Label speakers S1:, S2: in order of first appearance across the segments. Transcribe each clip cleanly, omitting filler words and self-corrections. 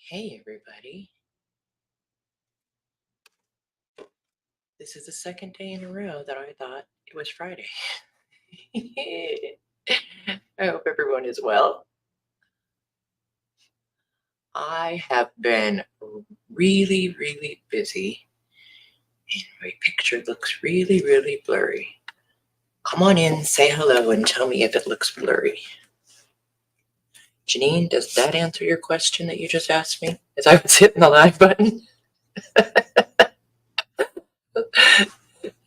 S1: Hey, everybody. This is the second day in a row that I thought it was Friday. I hope everyone is well. I have been really, really busy, and my picture looks really, really blurry. Come on in, say hello, and tell me if it looks blurry. Janine, does that answer your question that you just asked me as I was hitting the live button?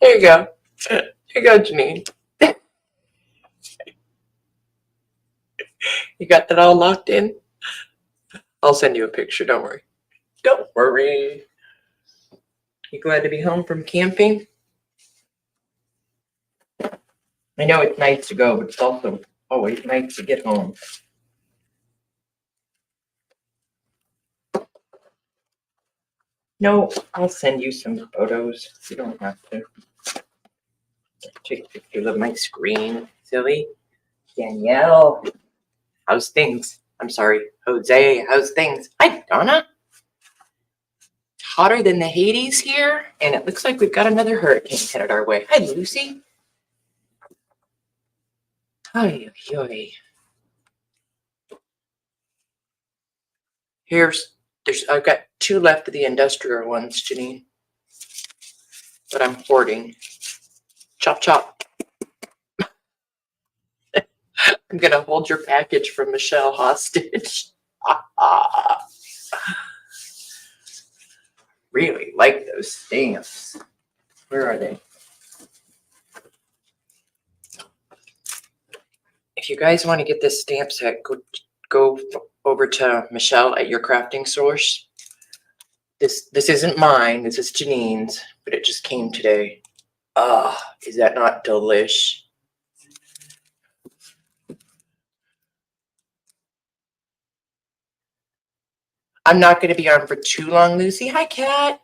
S1: There you go. Here you go, Janine. You got that all locked in? I'll send you a picture, don't worry. Don't worry. You glad to be home from camping? I know it's nice to go, but it's also always nice to get home. No, I'll send you some photos. You don't have to take pictures of my screen, silly. Danielle, how's things? I'm sorry, Jose, how's things? Hi, Donna. Hotter than the Hades here, and it looks like we've got another hurricane headed our way. Hi, Lucy. Hi, yoy. I've got 2 left of the industrial ones, Janine, but I'm hoarding. Chop, chop. I'm going to hold your package from Michelle hostage. Really like those stamps. Where are they? If you guys want to get this stamp set, go over to Michelle at your crafting source. This isn't mine. This is Janine's, but it just came today. Is that not delish? I'm not going to be on for too long, Lucy. Hi, Kat.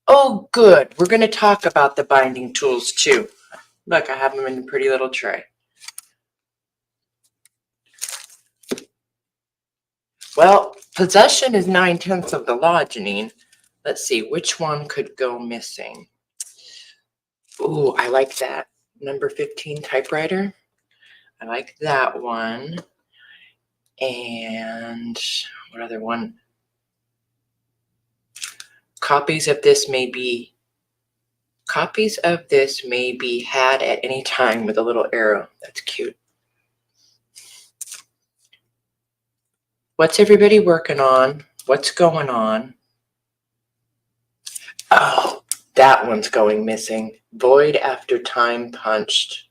S1: Oh, good. We're going to talk about the binding tools, too. Look, I have them in a pretty little tray. Well, possession is 9/10 of the law, Janine. Let's see, which one could go missing? Ooh, I like that. Number 15 typewriter. I like that one. And what other one? Copies of this may be had at any time with a little arrow. That's cute. What's everybody working on? What's going on? Oh, that one's going missing. Void after time punched.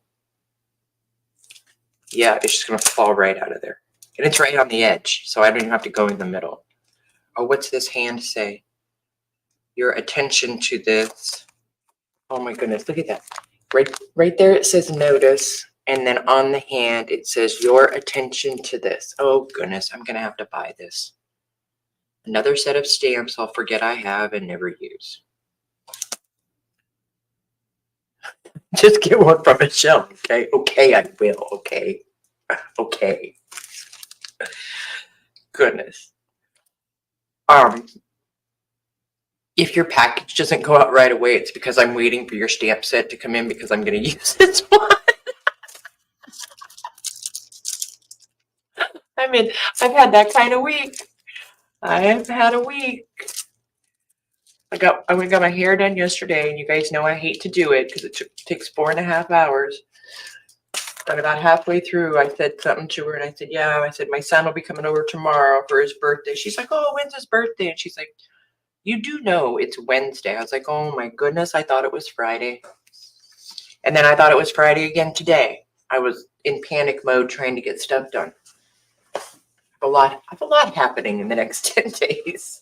S1: Yeah, it's just going to fall right out of there. And it's right on the edge, so I don't even have to go in the middle. Oh, what's this hand say? Your attention to this. Oh my goodness, look at that. Right there it says notice, and then on the hand it says your attention to this. Oh goodness, I'm going to have to buy this. Another set of stamps I'll forget I have and never use. Just get one from Michelle, okay? Okay, I will, okay? Okay. Goodness. If your package doesn't go out right away, it's because I'm waiting for your stamp set to come in because I'm going to use this one. I've had that kind of week. I have had a week. I got my hair done yesterday, and you guys know I hate to do it because it takes 4.5 hours. But about halfway through, I said something to her, and I said, yeah, I said, my son will be coming over tomorrow for his birthday. She's like, oh, when's his birthday? And she's like, you do know it's Wednesday. I was like, oh my goodness, I thought it was Friday. And then I thought it was Friday again today. I was in panic mode trying to get stuff done. I have a lot happening in the next 10 days.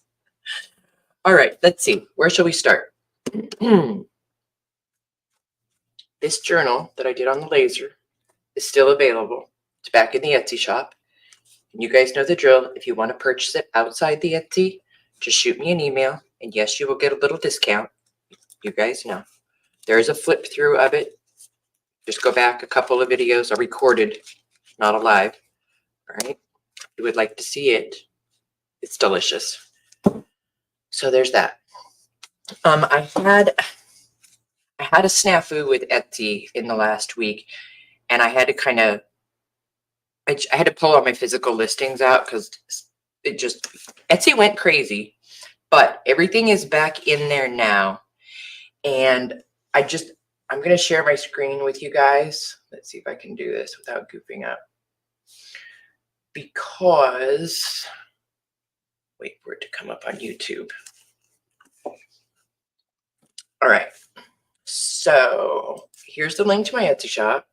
S1: All right, let's see. Where shall we start? This journal that I did on the laser is still available. It's back in the Etsy shop. And you guys know the drill. If you want to purchase it outside the Etsy, just shoot me an email. And yes, you will get a little discount. You guys know. There is a flip through of it. Just go back a couple of videos are recorded, not alive. All right. If you would like to see it, It's delicious. So there's that. I had a snafu with Etsy in the last week, and I had to I had to pull all my physical listings out because Etsy went crazy, but everything is back in there now. And I'm going to share my screen with you guys. Let's see if I can do this without goofing up. Because, wait for it to come up on YouTube. All right. So here's the link to my Etsy shop.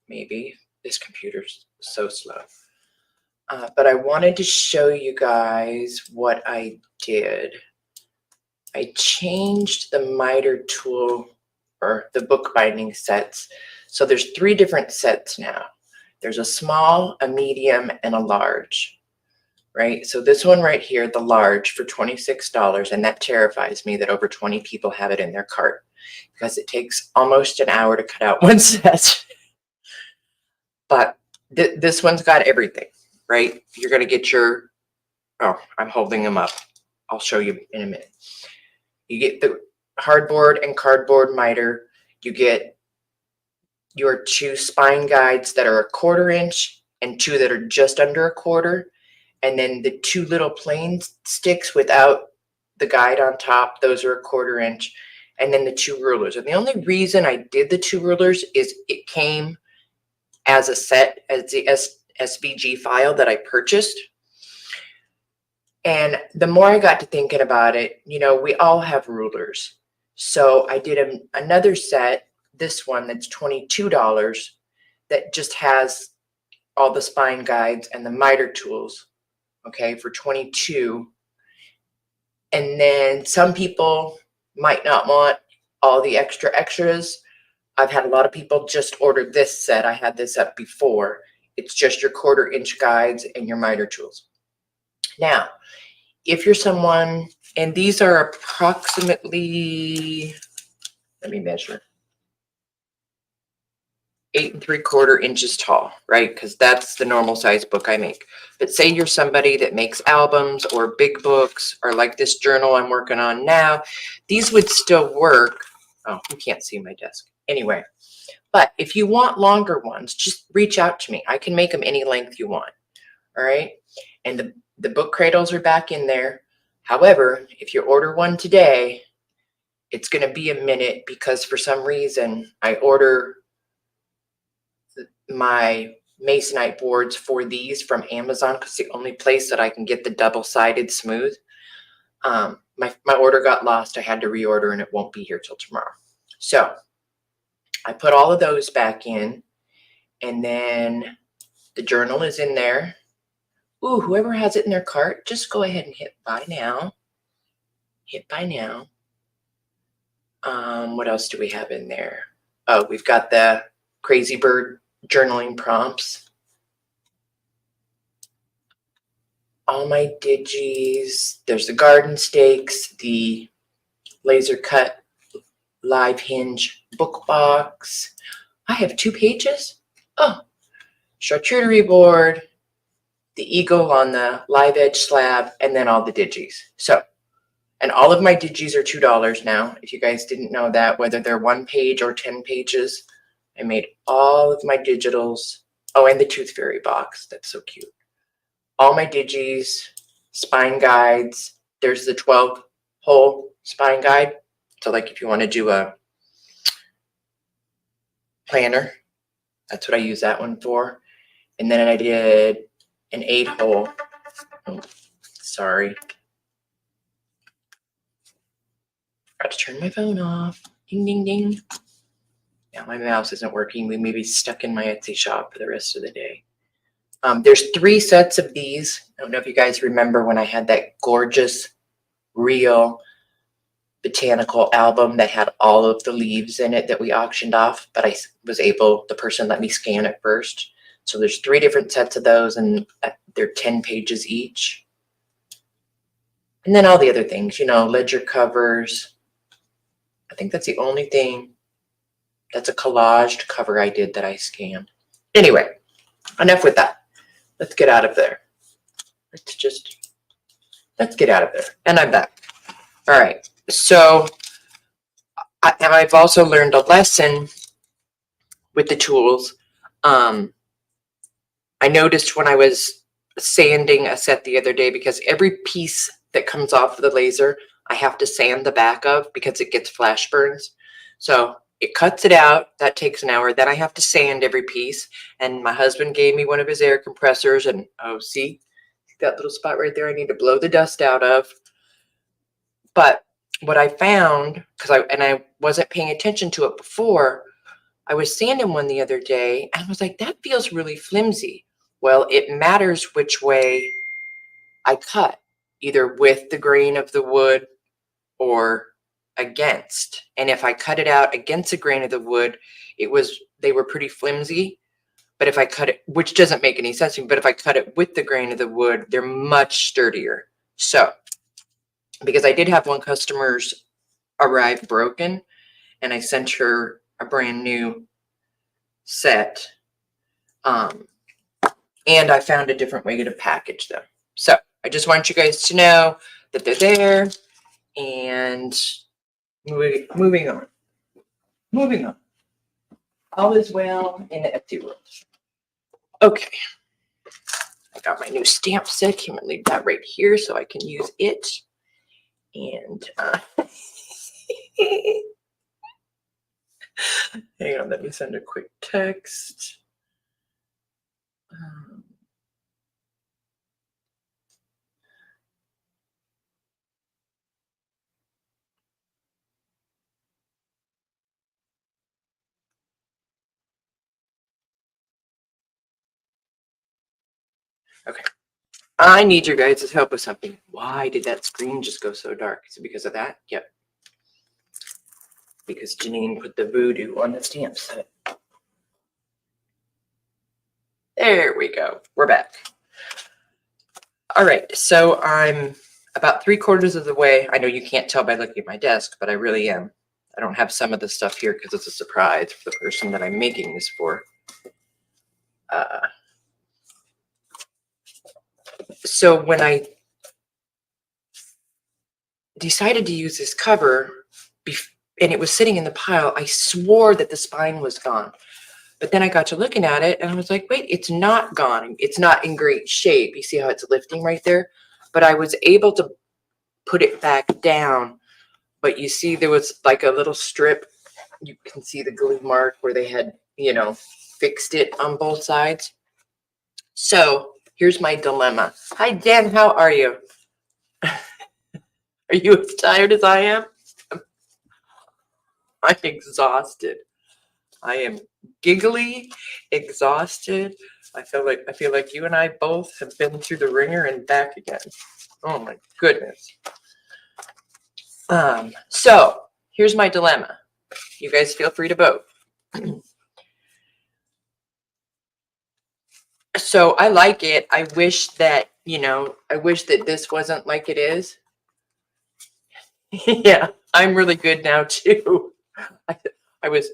S1: Maybe this computer's so slow. But I wanted to show you guys what I did. I changed the miter tool or the bookbinding sets. So there's 3 different sets now. There's a small, a medium, and a large, right? So this one right here, the large for $26, and that terrifies me that over 20 people have it in their cart because it takes almost an hour to cut out one set. But this one's got everything, right? You're going to get your, oh, I'm holding them up. I'll show you in a minute. You get the hardboard and cardboard miter. You get your 2 spine guides that are 1/4 inch and 2 that are just under 1/4. And then the 2 little plain sticks without the guide on top, those are 1/4 inch. And then the 2 rulers. And the only reason I did the 2 rulers is it came as a set, as the SVG file that I purchased. And the more I got to thinking about it, you know, we all have rulers. So I did another set, this one that's $22, that just has all the spine guides and the miter tools, okay, for $22. And then some people might not want all the extras. I've had a lot of people just order this set. I had this up before. It's just your 1/4 inch guides and your miter tools. Now, if you're someone, and these are approximately, let me measure, 8 3/4 inches tall, right? Because that's the normal size book I make. But say you're somebody that makes albums or big books, or like this journal I'm working on now, these would still work. Oh, you can't see my desk. Anyway, but if you want longer ones, just reach out to me. I can make them any length you want. All right. And the book cradles are back in there. However, if you order one today, it's going to be a minute because for some reason I order my Masonite boards for these from Amazon because it's the only place that I can get the double-sided smooth. My order got lost. I had to reorder and it won't be here till tomorrow. So I put all of those back in, and then the journal is in there. Ooh, whoever has it in their cart, just go ahead and hit buy now. Hit buy now. What else do we have in there? Oh, we've got the Crazy Bird journaling prompts. All my digis. There's the garden stakes, the laser cut live hinge book box. I have 2 pages. Oh, charcuterie board, the eagle on the live edge slab, and then all the digis. So, and all of my digis are $2 now. If you guys didn't know that, whether they're 1 page or 10 pages, I made all of my digitals. Oh, and the Tooth Fairy box. That's so cute. All my digis, spine guides. There's the 12-hole spine guide. So like if you want to do a planner, that's what I use that one for. And then I did an 8-hole. Oh, sorry. Got to turn my phone off. Ding, ding, ding. Now my mouse isn't working. We may be stuck in my Etsy shop for the rest of the day. There's 3 sets of these. I don't know if you guys remember when I had that gorgeous, real botanical album that had all of the leaves in it that we auctioned off, but I was able, the person let me scan it first. So there's 3 different sets of those, and they're 10 pages each. And then all the other things, you know, ledger covers. I think that's the only thing. That's a collaged cover I did that I scanned. Anyway, enough with that. Let's get out of there. Let's just Let's get out of there. And I'm back. All right. So I've also learned a lesson with the tools. I noticed when I was sanding a set the other day, because every piece that comes off of the laser, I have to sand the back of because it gets flash burns. So it cuts it out. That takes an hour. Then I have to sand every piece. And my husband gave me one of his air compressors. And oh, see that little spot right there? I need to blow the dust out of. But what I found, because I wasn't paying attention to it before, I was sanding one the other day and I was like, that feels really flimsy. Well, it matters which way I cut, either with the grain of the wood or against. And if I cut it out against the grain of the wood, they were pretty flimsy. But if I cut it, which doesn't make any sense to me, but if I cut it with the grain of the wood, they're much sturdier. So, because I did have one customer's arrive broken, and I sent her a brand new set. And I found a different way to package them. So I just want you guys to know that they're there. And moving on. Moving on. All is well in the Etsy world. Okay. I got my new stamp set. I'm gonna leave that right here so I can use it. And hang on, let me send a quick text. Okay. I need your guys' help with something. Why did that screen just go so dark? Is it because of that? Yep. Because Janine put the voodoo on the stamp set. There we go. We're back. All right. So I'm about 3/4 of the way. I know you can't tell by looking at my desk, but I really am. I don't have some of the stuff here because it's a surprise for the person that I'm making this for. So when I decided to use this cover and it was sitting in the pile, I swore that the spine was gone. But then I got to looking at it and I was like, wait, it's not gone. It's not in great shape. You see how it's lifting right there? But I was able to put it back down. But you see there was like a little strip. You can see the glue mark where they had, fixed it on both sides. So here's my dilemma. Hi, Dan. How are you? Are you as tired as I am? I'm exhausted. I am giggly, exhausted. I feel like you and I both have been through the ringer and back again. Oh my goodness. So here's my dilemma. You guys feel free to vote. So I like it. I wish that this wasn't like it is. Yeah, I'm really good now too. I was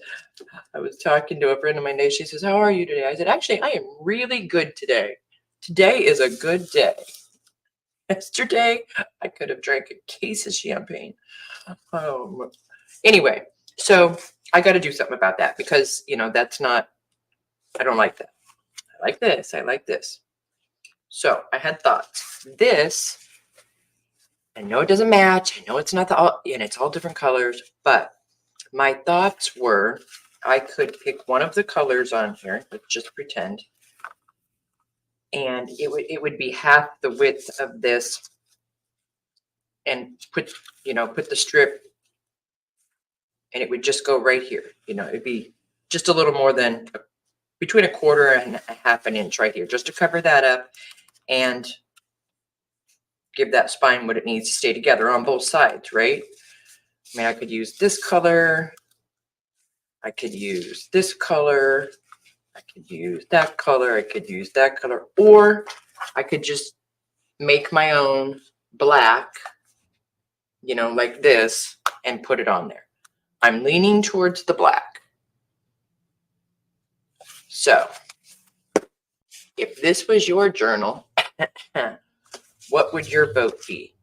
S1: talking to a friend of mine today. She says, "How are you today?" I said, "Actually, I am really good today. Today is a good day. Yesterday, I could have drank a case of champagne." Anyway, so I got to do something about that because, that's not, I don't like that. I like this. I like this. So I had thoughts. This, I know it doesn't match. I know it's not and it's all different colors, but my thoughts were I could pick one of the colors on here. Let's just pretend. And it would be half the width of this and put the strip, and it would just go right here. It'd be just a little more than between 1/4 and a half an inch right here, just to cover that up and give that spine what it needs to stay together on both sides, right? I mean, I could use this color. I could use this color. I could use that color. I could use that color. Or I could just make my own black, like this, and put it on there. I'm leaning towards the black. So if this was your journal, What would your vote be?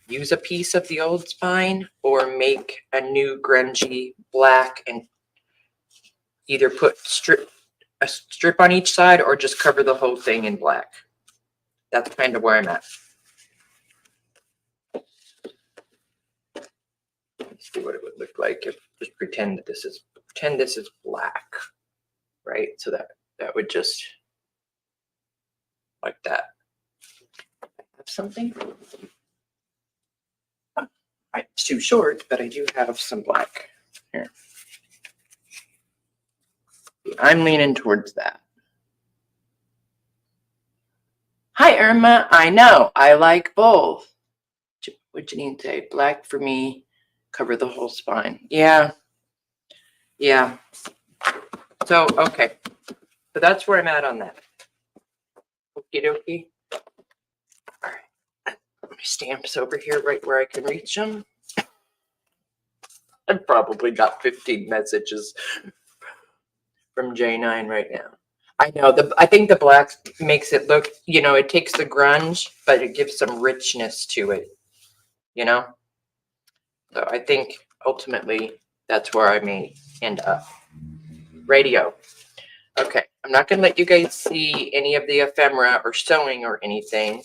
S1: Use a piece of the old spine or make a new grungy black and either put a strip on each side or just cover the whole thing in black. That's kind of where I'm at. Let's see what it would look like if just pretend this is black, right? So that would just like that. Have something. It's too short, but I do have some black here. I'm leaning towards that. Hi, Irma. I know. I like both. What Janine say? Black for me. Cover the whole spine. Yeah. Yeah. So, okay. So that's where I'm at on that. Okie dokie. All right. My stamps over here right where I can reach them. I've probably got 15 messages from J9 right now. I know. I think the black makes it look, it takes the grunge, but it gives some richness to it, So I think ultimately that's where I may end up. Radio. Okay. I'm not going to let you guys see any of the ephemera or sewing or anything,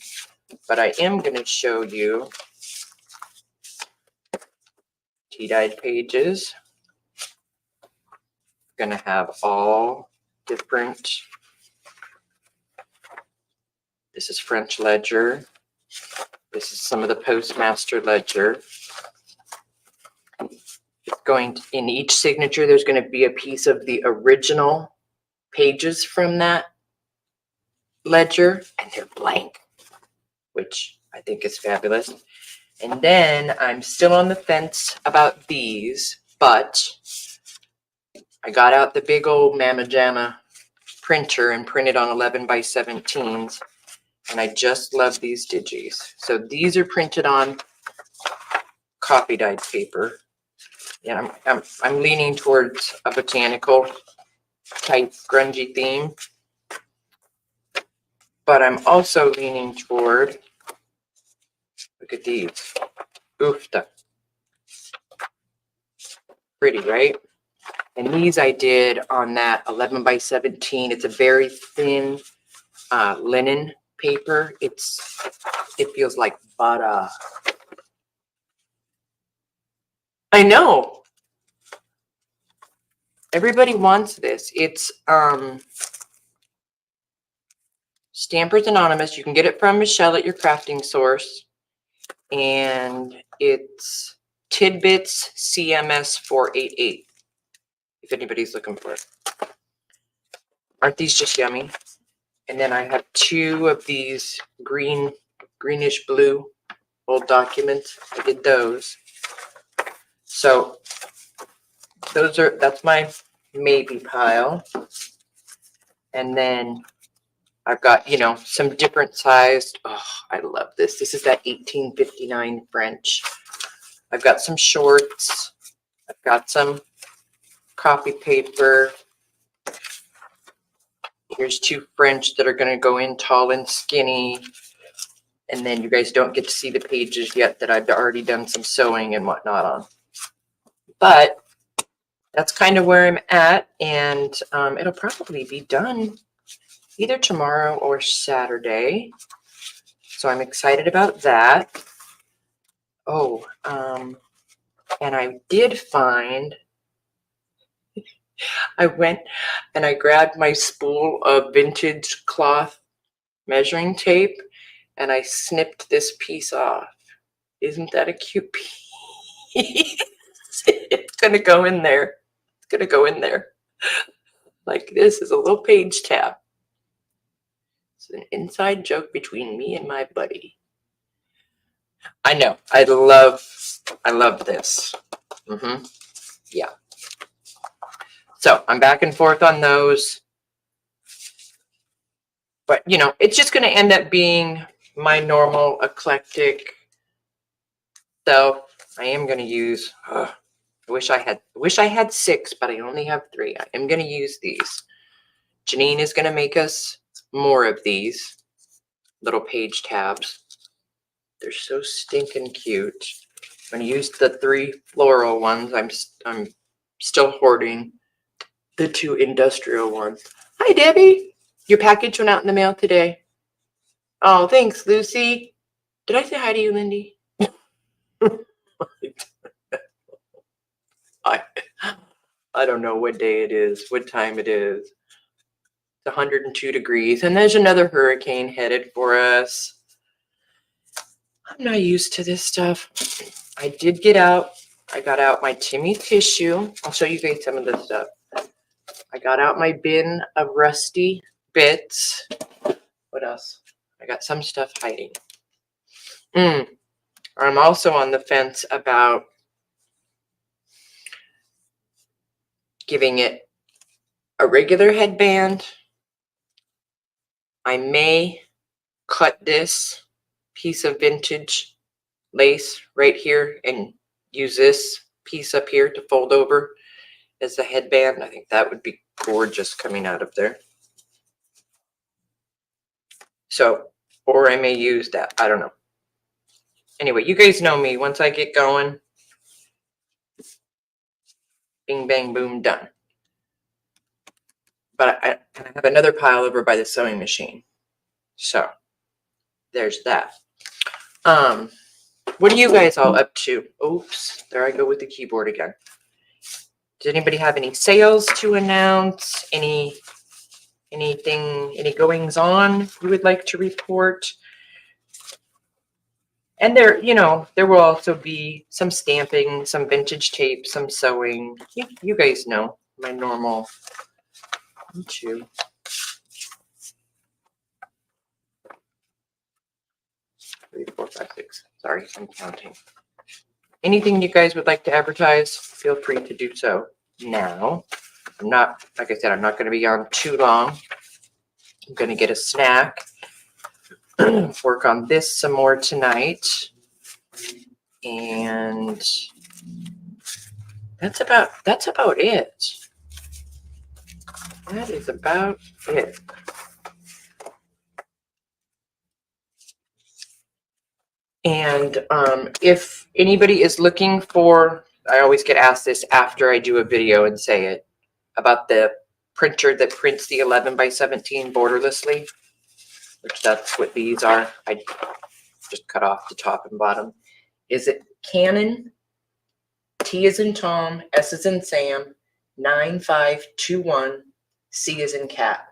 S1: but I am going to show you tea-dyed pages. I'm going to have all different. This is French ledger. This is some of the Postmaster ledger. It's going to, in each signature, there's going to be a piece of the original pages from that ledger, and they're blank, which I think is fabulous. And then I'm still on the fence about these, but I got out the big old Mama Jamma printer and printed on 11 by 17s, and I just love these digis. So these are printed on coffee dyed paper. Yeah, I'm leaning towards a botanical type grungy theme, but I'm also leaning toward, look at these, oofta. Pretty, right? And these I did on that 11 by 17. It's a very thin linen paper. It feels like butter. I know. Everybody wants this. It's Stampers Anonymous. You can get it from Michelle at your crafting source. And it's Tidbits CMS 488. If anybody's looking for it. Aren't these just yummy? And then I have 2 of these greenish blue old documents. I did those. So that's my maybe pile. And then I've got, some different sized. Oh, I love this. This is that 1859 French. I've got some shorts. I've got some copy paper. Here's 2 French that are going to go in tall and skinny. And then you guys don't get to see the pages yet that I've already done some sewing and whatnot on. But that's kind of where I'm at. And it'll probably be done either tomorrow or Saturday. So I'm excited about that. Oh, and I did find, I went and I grabbed my spool of vintage cloth measuring tape and I snipped this piece off. Isn't that a cute piece? It's going to go in there. It's going to go in there. Like this is a little page tab. It's an inside joke between me and my buddy. I know. I love this. Yeah. So I'm back and forth on those. But, it's just going to end up being my normal eclectic. So I am going to use, I wish I had 6, but I only have 3. I am going to use these. Janine is going to make us more of these little page tabs. They're so stinking cute. I'm gonna use the 3 floral ones. I'm still hoarding the 2 industrial ones. Hi, Debbie. Your package went out in the mail today. Oh, thanks, Lucy. Did I say hi to you, Lindy? I don't know what day it is, what time it is. It's 102 degrees, and there's another hurricane headed for us. I'm not used to this stuff. I did get out. I got out my Timmy tissue. I'll show you guys some of this stuff. I got out my bin of rusty bits. What else? I got some stuff hiding. I'm also on the fence about giving it a regular headband. I may cut this piece of vintage lace right here and use this piece up here to fold over as a headband. I think that would be gorgeous coming out of there. So, or I may use that. I don't know. Anyway, you guys know me. Once I get going, bing, bang, boom, done. But I have another pile over by the sewing machine. So, there's that. What are you guys all up to? Oops, there I go with the keyboard again. Does anybody have any sales to announce? Anything, any goings on you would like to report? And there, there will also be some stamping, some vintage tape, some sewing. You guys know my normal. 1, 2, 3, 4, 5, 6. Sorry, I'm counting. Anything you guys would like to advertise, feel free to do so now. I'm not, like I said, I'm not going to be on too long. I'm going to get a snack, work on this some more tonight, and that's about it. That is about it. And if anybody is looking for, I always get asked this after I do a video and say it, about the printer that prints the 11 by 17 borderlessly, which that's what these are. I just cut off the top and bottom. Is it Canon T as in Tom, S as in Sam, 9521, C as in cat.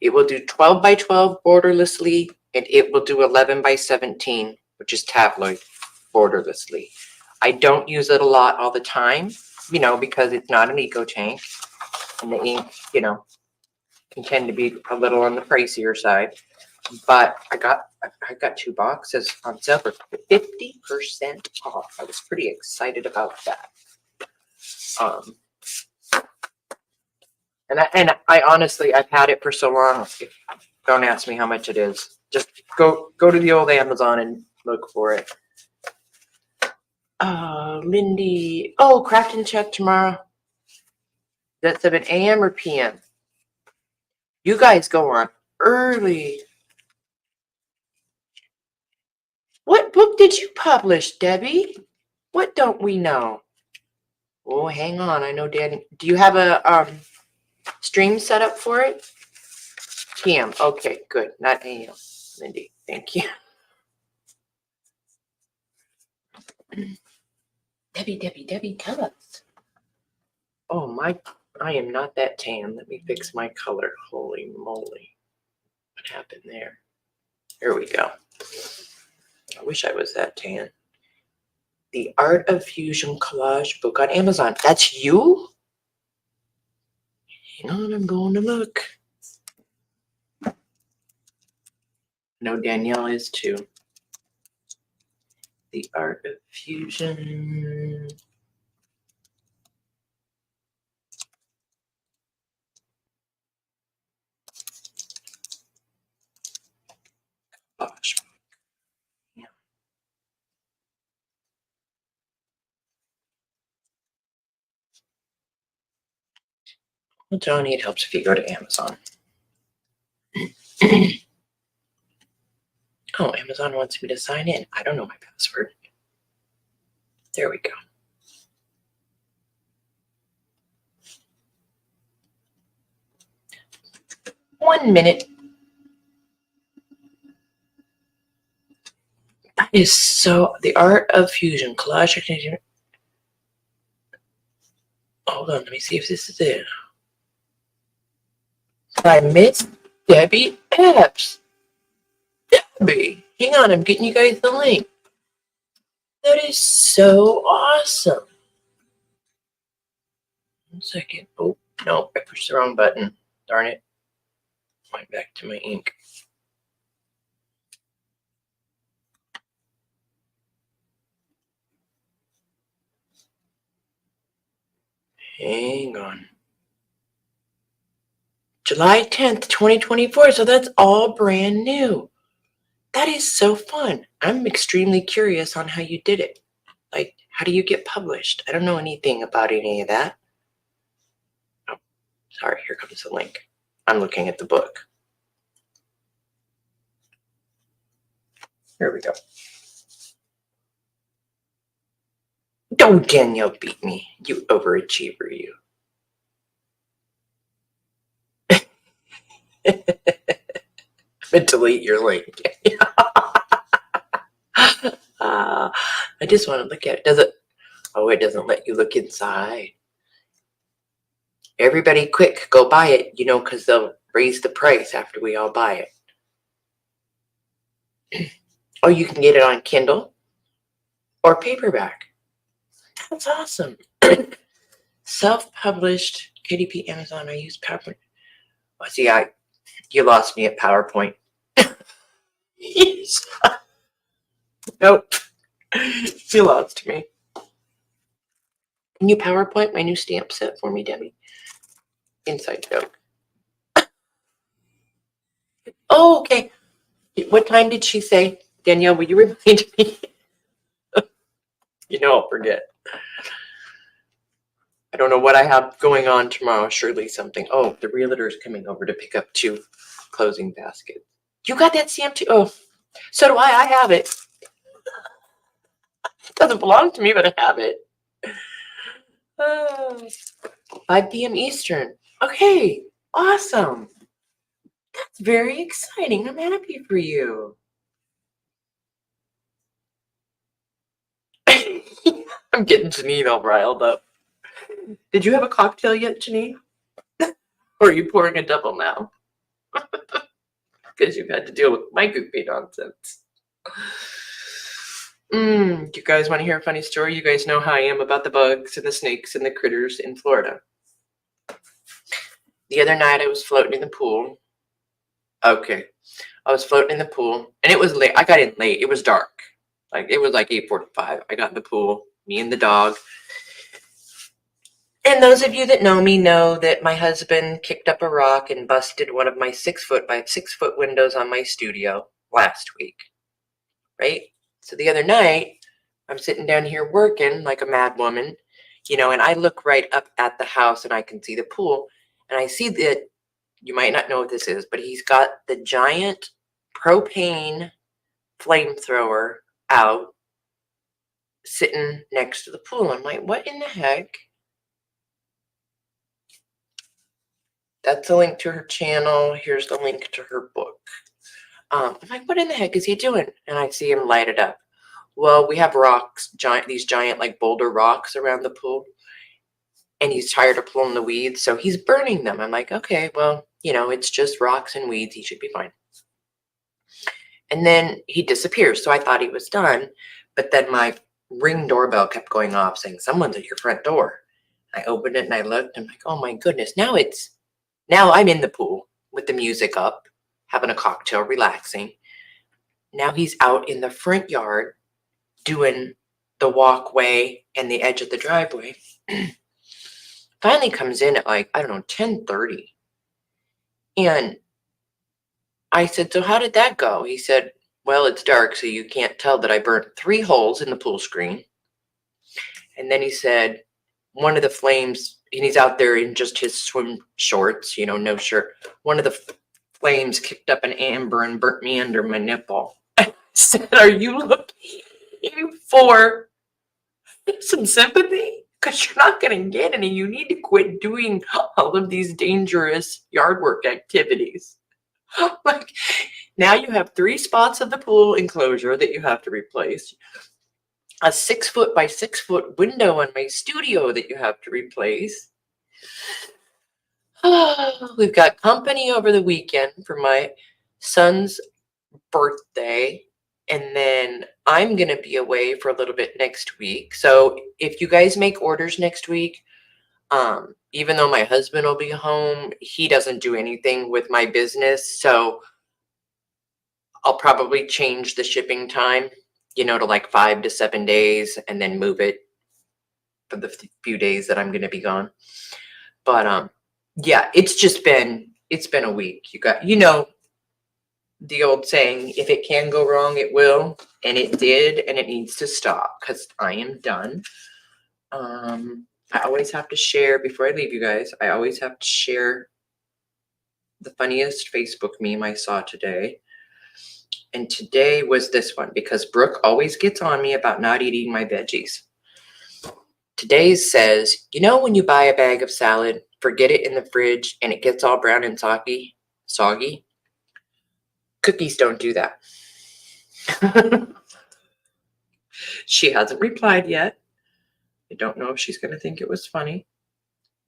S1: It will do 12 by 12 borderlessly, and it will do 11 by 17, which is tabloid, borderlessly. I don't use it a lot all the time, because it's not an eco tank, and the ink, can tend to be a little on the pricier side. But I got 2 boxes on sale for 50% off. I was pretty excited about that. And I honestly, I've had it for so long. Don't ask me how much it is. Just go to the old Amazon and look for it. Lindy. Oh, craft and check tomorrow. That's 7 a.m. or p.m. You guys go on early. What book did you publish, Debbie? What don't we know? Oh, hang on. I know, Dan. Do you have a stream set up for it? PM. Okay, good. Not AM. Lindy, thank you. Debbie, tell us. Oh, I am not that tan. Let me fix my color. Holy moly. What happened there? Here we go. I wish I was that tan. The Art of Fusion collage book on Amazon. That's you? Hang on, I'm going to look. No, Danielle is too. The Art of Fusion. Collage. Yeah. Well, Johnny, it helps if you go to Amazon. Oh, Amazon wants me to sign in. I don't know my password. There we go. One minute. That is so, the art of fusion, collage. Hold on, let me see if this is it. By Miss Debbie Epps. Debbie, hang on, I'm getting you guys the link. That is so awesome. 1 second. Oh, no, I pushed the wrong button. Darn it. Went back to my ink. Hang on. July 10th, 2024. So that's all brand new. That is so fun. I'm extremely curious on how you did it. Like, how do you get published? I don't know anything about any of that. Oh, sorry, here comes the link. I'm looking at the book. Here we go. Don't Danielle beat me, you overachiever, you. But delete your link. I just want to look at it. Does it? Oh, it doesn't let you look inside. Everybody quick, go buy it, because they'll raise the price after we all buy it. Oh, you can get it on Kindle or paperback. That's awesome. Self-published KDP Amazon. I use PowerPoint. Oh, see, you lost me at PowerPoint. Nope. You lost me. Can you PowerPoint my new stamp set for me, Debbie? Inside joke. Oh, okay. What time did she say? Danielle, will you remind me? I'll forget. I don't know what I have going on tomorrow. Surely something. Oh, the realtor is coming over to pick up 2 closing baskets. You got that stamp too? Oh, so do I. I have it. It doesn't belong to me, but I have it. 5 p.m. Eastern. Okay, awesome. That's very exciting. I'm happy for you. I'm getting Janine all riled up. Did you have a cocktail yet, Janine? Or are you pouring a double now? Because you've had to deal with my goofy nonsense. You guys want to hear a funny story? You guys know how I am about the bugs and the snakes and the critters in Florida. The other night I was floating in the pool. Okay. I was floating in the pool and it was late. I got in late. It was dark. It was like 8:45. I got in the pool, me and the dog. And those of you that know me know that my husband kicked up a rock and busted one of my 6-foot by 6-foot windows on my studio last week. Right? So the other night, I'm sitting down here working like a mad woman, and I look right up at the house and I can see the pool. And I see that, you might not know what this is, but he's got the giant propane flamethrower out sitting next to the pool. I'm like, what in the heck? That's a link to her channel. Here's the link to her book. I'm like, what in the heck is he doing? And I see him light it up. Well, we have rocks, these giant like boulder rocks around the pool. And he's tired of pulling the weeds, so he's burning them. I'm like, okay, well, it's just rocks and weeds. He should be fine. And then he disappears. So I thought he was done. But then my Ring doorbell kept going off saying, someone's at your front door. I opened it and I looked. I'm like, oh my goodness. Now I'm in the pool with the music up, having a cocktail, relaxing. Now he's out in the front yard doing the walkway and the edge of the driveway. Finally comes in at 10:30. And I said, so how did that go? He said, well, it's dark, so you can't tell that I burnt 3 holes in the pool screen. And then he said, one of the flames, and he's out there in just his swim shorts, no shirt. One of the flames kicked up an amber and burnt me under my nipple. said, are you looking for some sympathy? Because you're not going to get any. You need to quit doing all of these dangerous yard work activities. Like, now you have 3 spots of the pool enclosure that you have to replace, a 6-foot by 6-foot window in my studio that you have to replace. We've got company over the weekend for my son's birthday, and then I'm going to be away for a little bit next week. So if you guys make orders next week, even though my husband will be home, he doesn't do anything with my business. So I'll probably change the shipping time, to like 5 to 7 days, and then move it for the few days that I'm going to be gone. But yeah, it's been a week. The old saying, if it can go wrong, it will. And it did, and it needs to stop because I am done. I always have to share, before I leave you guys, I always have to share the funniest Facebook meme I saw today. And today was this one, because Brooke always gets on me about not eating my veggies. Today's says, when you buy a bag of salad, forget it in the fridge, and it gets all brown and soggy? Cookies don't do that. She hasn't replied yet. I don't know if she's going to think it was funny.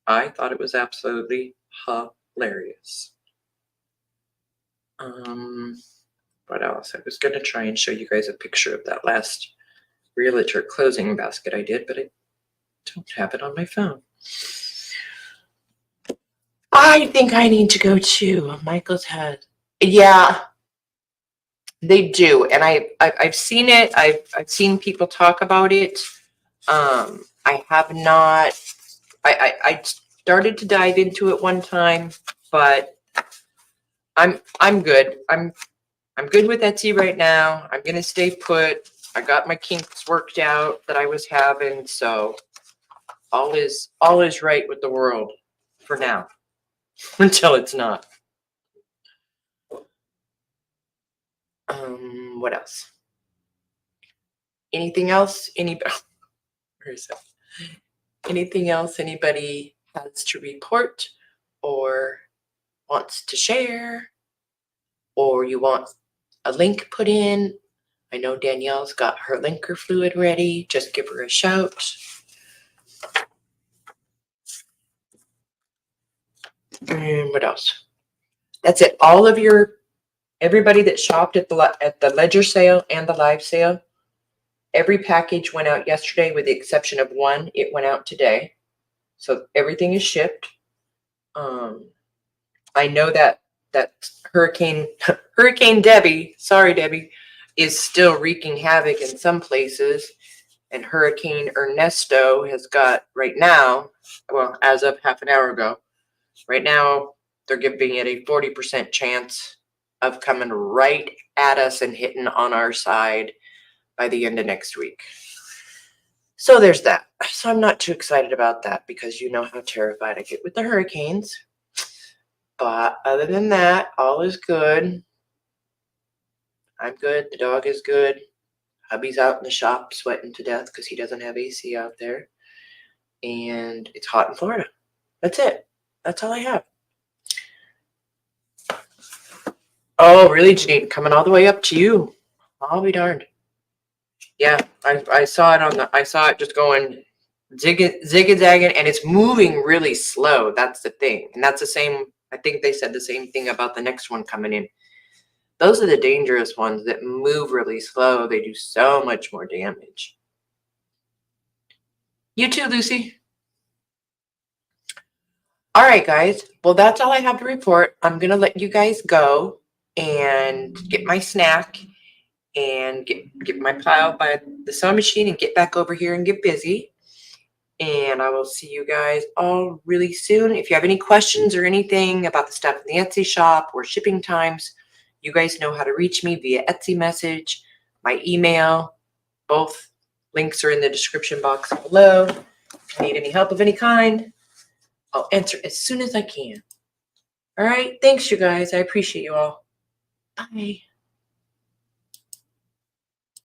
S1: I thought it was absolutely hilarious. What else? I was going to try and show you guys a picture of that last realtor closing basket I did, but I don't have it on my phone. I think I need to go to Michael's Head. Yeah, they do, and I've seen it. I've seen people talk about it. I have not. I started to dive into it one time, but I'm good. I'm good with Etsy right now. I'm gonna stay put. I got my kinks worked out that I was having, so all is right with the world for now, until it's not. What else? Anything else? Where is it? Anything else anybody has to report or wants to share, or you want a link put in? I know Danielle's got her linker fluid ready. Just give her a shout. And what else? That's it. Everybody that shopped at the ledger sale and the live sale, every package went out yesterday with the exception of one. It went out today. So everything is shipped. I know that Hurricane Debbie, sorry Debbie, is still wreaking havoc in some places. And Hurricane Ernesto has got right now, well, as of half an hour ago, right now they're giving it a 40% chance of coming right at us and hitting on our side by the end of next week. So there's that. So I'm not too excited about that because you know how terrified I get with the hurricanes. But other than that, all is good. I'm good. The dog is good. Hubby's out in the shop sweating to death because he doesn't have AC out there. And it's hot in Florida. That's it. That's all I have. Oh, really, Janine? Coming all the way up to you. I'll be darned. Yeah, I saw it I saw it just going zig-zagging, and it's moving really slow. That's the thing. And that's the same, I think they said the same thing about the next one coming in. Those are the dangerous ones that move really slow. They do so much more damage. You too, Lucy. All right, guys. Well, that's all I have to report. I'm going to let you guys go and get my snack and get my pile by the sewing machine and get back over here and get busy. And I will see you guys all really soon. If you have any questions or anything about the stuff in the Etsy shop or shipping times, you guys know how to reach me via Etsy message, my email. Both links are in the description box below. If you need any help of any kind, I'll answer as soon as I can. All right. Thanks, you guys. I appreciate you all. Bye.